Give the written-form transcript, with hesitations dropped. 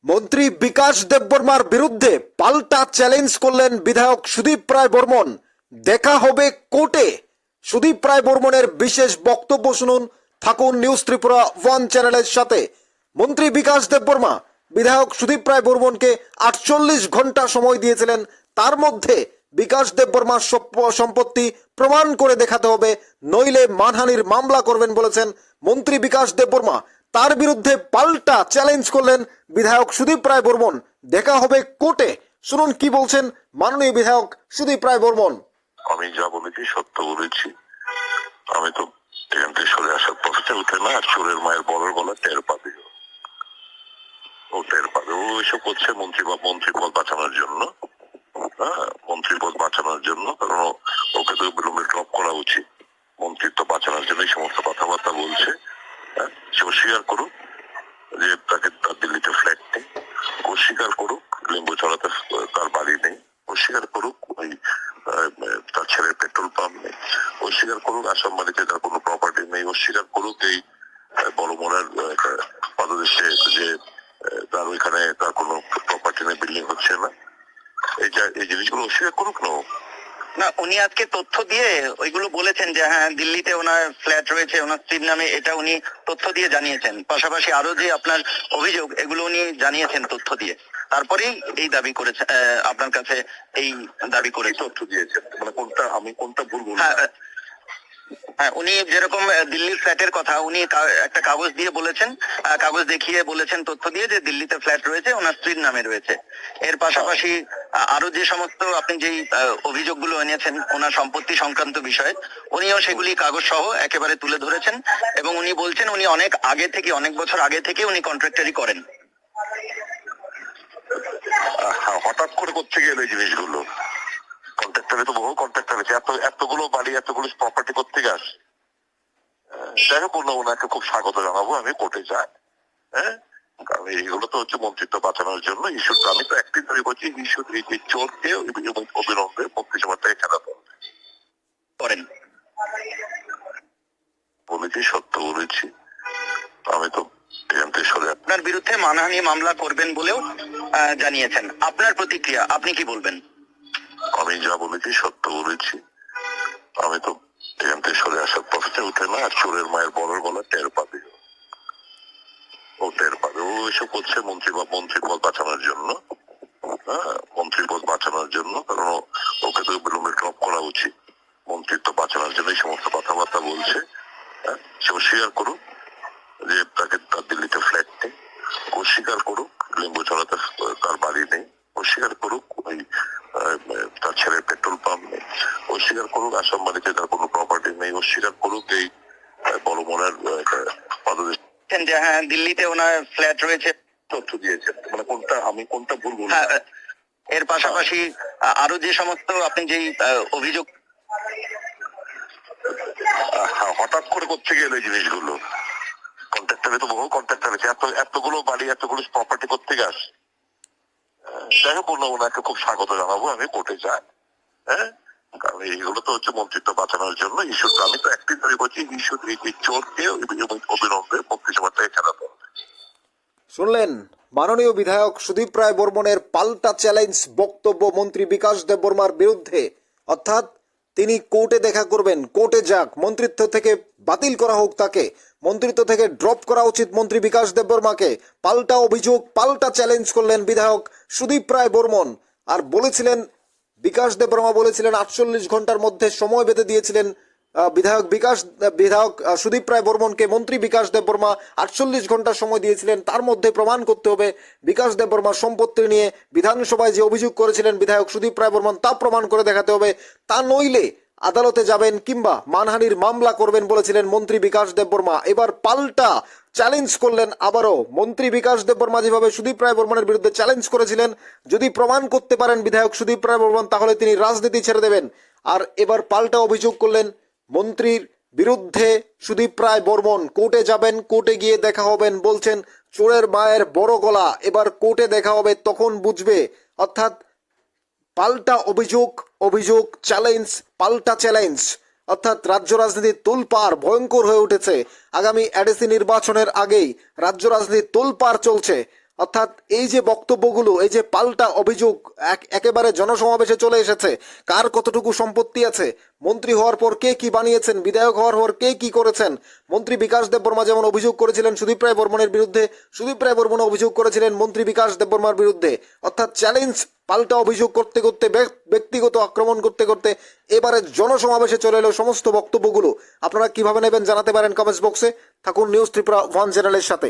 মন্ত্রী বিকাশ দেববর্মার বিরুদ্ধে পাল্টা চ্যালেঞ্জ করলেন বিধায়ক সুদীপ রায় বর্মন। দেখা হবে কোর্টে। সুদীপ রায় বর্মনের বিশেষ বক্তব্য শুনুন। থাকুন নিউজ ত্রিপুরা ওয়ান চ্যানেলের সাথে। মন্ত্রী বিকাশ দেববর্মা বিধায়ক সুদীপ রায় বর্মনকে 48 ঘন্টা সময় দিয়েছিলেন। তার মধ্যে বিকাশ দেববর্মার সম্পত্তি প্রমাণ করে দেখাতে হবে, নইলে মানহানির মামলা করবেন বলেছেন মন্ত্রী বিকাশ দেববর্মা। তার বিরুদ্ধে পাল্টা চ্যালেঞ্জ করলেন বিধায়ক সুদীপ রায় বর্মন। দেখা হবে কোর্টে। শুনুন কি বলছেন মাননীয় বিধায়ক সুদীপ রায় বর্মন। আমি যা বলেছি সত্য বলেছি। আমি তো এখান থেকে সরে আসার পথে উঠে না, আর চোরের মায়ের বড়র গলা টের পাবে, ও টের পাবে। ও এসব করছে মন্ত্রী পদ বাঁচানোর জন্য। হ্যাঁ, মন্ত্রী পদ বাঁচানোর জন্য, কারণ ওকে তো বিলম্বে ড্রপ করা উচিত। মন্ত্রিত্ব বাঁচানোর জন্য এই সমস্ত কথাবার্তা বলছে। হ্যাঁ, সে অস্বীকার করুক যে তাকে তার দিল্লিতে ফ্ল্যাট নেই, অস্বীকার করুক লিম্বু চড়াতে তার বাড়ি নেই, অস্বীকার করুক ওই তার ছেলের পেট্রোল পাম্প নেই, অস্বীকার করুক আসাম বাড়িতে তার কোনো প্রপার্টি নেই, অস্বীকার করুক এই বড় মোড়ার পাদদেশে যে তার ওইখানে তার কোনো প্রপার্টি নেই, বিল্ডিং হচ্ছে না। এই জিনিসগুলো অস্বীকার করুক না। না, উনি আজকে তথ্য দিয়ে ওইগুলো বলেছেন যে হ্যাঁ দিল্লিতে ওনার ফ্ল্যাট রয়েছে ওনার স্ত্রীর নামে, এটা উনি তথ্য দিয়ে জানিয়েছেন। পাশাপাশি আরো যে আপনার অভিযোগ এগুলো উনি জানিয়েছেন তথ্য দিয়ে, তারপরেই এই দাবি করেছে আপনার কাছে এই দাবি করে তথ্য দিয়েছেন। মানে কোনটা আমি কোনটা ভুল বলছি? হ্যাঁ, উনি যেরকম দিল্লির ফ্ল্যাটের কথা উনি একটা কাগজ দিয়ে বলেছেন, কাগজ দেখিয়ে বলেছেন তথ্য দিয়ে যে দিল্লিতে ফ্ল্যাট রয়েছে ওনার স্ত্রীর নামে রয়েছে। এর পাশাপাশি আরো যে সমস্ত আপনি যেই অভিযোগগুলো এনেছেন ওনার সম্পত্তি সংক্রান্ত বিষয়ে, উনিও সেগুলি কাগজ সহ একেবারে তুলে ধরেছেন এবং উনি বলছেন উনি অনেক বছর আগে থেকে উনি কন্ট্রাক্টরি করেন। হঠাৎ করে করতে গেলে এই জিনিসগুলো কন্ট্রাক্টরে তো বহু কন্ট্রাক্টর আছে, এতগুলো বাড়ি এতগুলো প্রপার্টি করতে গাছ। যাই হোক, ওনাকে খুব স্বাগত জানাবো আমি কোর্টে যাই। হ্যাঁ, কারণ এইগুলো তো হচ্ছে মন্ত্রিত্ব বাঁচানোর জন্য ইস্যু। আমি তো একটি দাবি করছি, ইস্যু এই চোরকে অবিলম্বে মন্ত্রিসভা থেকে খেলাতে হবে। করেন বলেছি, সত্য বলেছি। আমি তো এখান থেকে সরে আপনার বিরুদ্ধে মানহানি মামলা করবেন বলেও জানিয়েছেন। আপনার প্রতিক্রিয়া, আপনি কি বলবেন? আমি যা বলেছি সত্য বলেছি। আমি তো এখান থেকে সরে আসার পথে উঠে না, আর চোরের মায়ের বড়র গলা টের পাবে, ও টের পাবে। ও এসব করছে মন্ত্রী পদ বাঁচানোর জন্য। হ্যাঁ, মন্ত্রী পদ বাঁচানোর জন্য, কারণ ওকে তো বিলম্বে ড্রপ করা উচিত। মন্ত্রিত্ব বাঁচানোর জন্য এই সমস্ত কথাবার্তা বলছে। হ্যাঁ, সে অস্বীকার করুক যে তাকে তার দিল্লিতে ফ্ল্যাট নেই, অস্বীকার করুক লিম্বু চড়াতে তার বাড়ি নেই, অস্বীকার করুক ওই তার ছেলের পেট্রোল পাম্প নেই, অস্বীকার করুক আসাম বাড়িতে তার কোনো প্রপার্টি নেই, অস্বীকার করুক এই বড় মোড়ার পাদদেশে যে হ্যাঁ দিল্লিতে ওনার ফ্ল্যাট রয়েছে তথ্য দিয়েছেন। মানে কোনটা আমি কোনটা ভুল বলছি? এর পাশাপাশি আরো যে সমস্ত আপনি যেই অভিযোগ হঠাৎ করে করতে গেলে এই জিনিসগুলো কন্ট্রাক্টরে তো বহু কন্ট্রাক্টর আছে, এতগুলো বাড়ি এতগুলো প্রপার্টি করতে গাছ। যাই হোক, ওনাকে খুব স্বাগত জানাবো আমি কোর্টে যাই। হ্যাঁ, কারণ এইগুলো তো হচ্ছে মন্ত্রিত্ব বাঁচানোর জন্য ইস্যু। আমি তো একটি দাবি করছি, ইস্যু এই চোরকে অবিলম্বে মন্ত্রিসভা থেকে খেলাতে হবে। শুনলেন মাননীয় বিধায়ক সুদীপ রায় বর্মনের পাল্টা চ্যালেঞ্জ বক্তব্য মন্ত্রী বিকাশ দেববর্মার বিরুদ্ধে। অর্থাৎ তিনি কোর্টে দেখা করবেন, কোর্টে যাক, মন্ত্রিত্ব থেকে বাতিল করা হোক, তাকে মন্ত্রিত্ব থেকে ড্রপ করা উচিত মন্ত্রী বিকাশ দেববর্মাকে। পাল্টা অভিযোগ, পাল্টা চ্যালেঞ্জ করলেন বিধায়ক সুদীপ রায় বর্মন। আর বলেছিলেন বিকাশ দেববর্মা বলেছিলেন 48 ঘন্টার মধ্যে সময় বেঁধে দিয়েছিলেন বিধায়ক সুদীপ রায় বর্মনকে। মন্ত্রী বিকাশ দেববর্মা 48 ঘন্টা সময় দিয়েছিলেন, তার মধ্যে প্রমাণ করতে হবে বিকাশ দেববর্মার সম্পত্তি নিয়ে বিধানসভায় যে অভিযোগ করেছিলেন বিধায়ক সুদীপ রায় বর্মন তা প্রমাণ করে দেখাতে হবে। তা নইলে আদালতে যাবেন কিংবা মানহানির মামলা করবেন বলেছিলেন মন্ত্রী বিকাশ দেববর্মা। এবার পাল্টা চ্যালেঞ্জ করলেন আবারও মন্ত্রী বিকাশ দেববর্মা। যেভাবে সুদীপ রায় বর্মনের বিরুদ্ধে চ্যালেঞ্জ করেছিলেন, যদি প্রমাণ করতে পারেন বিধায়ক সুদীপ রায় বর্মন তাহলে তিনি রাজনীতি ছেড়ে দেবেন। আর এবার পাল্টা অভিযোগ করলেন মন্ত্রীর বিরুদ্ধে সুদীপ রায় বর্মন। কোর্টে যাবেন, কোর্টে গিয়ে দেখা হবেন বলছেন চোরের মায়ের বড় গলা। এবার কোর্টে দেখা হবে, তখন বুঝবে। অর্থাৎ পাল্টা অভিযোগ চ্যালেঞ্জ, পাল্টা চ্যালেঞ্জ। অর্থাৎ রাজ্য রাজনীতির তোলপাড় ভয়ঙ্কর হয়ে উঠেছে। আগামী এডিসি নির্বাচনের আগেই রাজ্য রাজনীতির তোলপাড় চলছে। অর্থাৎ এই যে বক্তব্যগুলো, এই যে পাল্টা অভিযোগ একেবারে জনসমাবেশে চলে এসেছে, কার কতটুকু সম্পত্তি আছে, মন্ত্রী হওয়ার পর কে কি বানিয়েছেন, বিধায়ক হওয়ার পর কে কি করেছেন। মন্ত্রী বিকাশ দেববর্মা যেমন অভিযোগ করেছিলেন সুদীপ রায় বর্মনের বিরুদ্ধে, সুদীপ রায় বর্মন অভিযোগ করেছিলেন মন্ত্রী বিকাশ দেববর্মার বিরুদ্ধে। অর্থাৎ চ্যালেঞ্জ, পাল্টা অভিযোগ করতে করতে, ব্যক্তিগত আক্রমণ করতে করতে এবারে জনসমাবেশে চলে এলো সমস্ত বক্তব্যগুলো। আপনারা কিভাবে নেবেন জানাতে পারেন কমেন্টস বক্সে। থাকুন নিউজ ত্রিপুরা ওয়ান চ্যানেলের সাথে।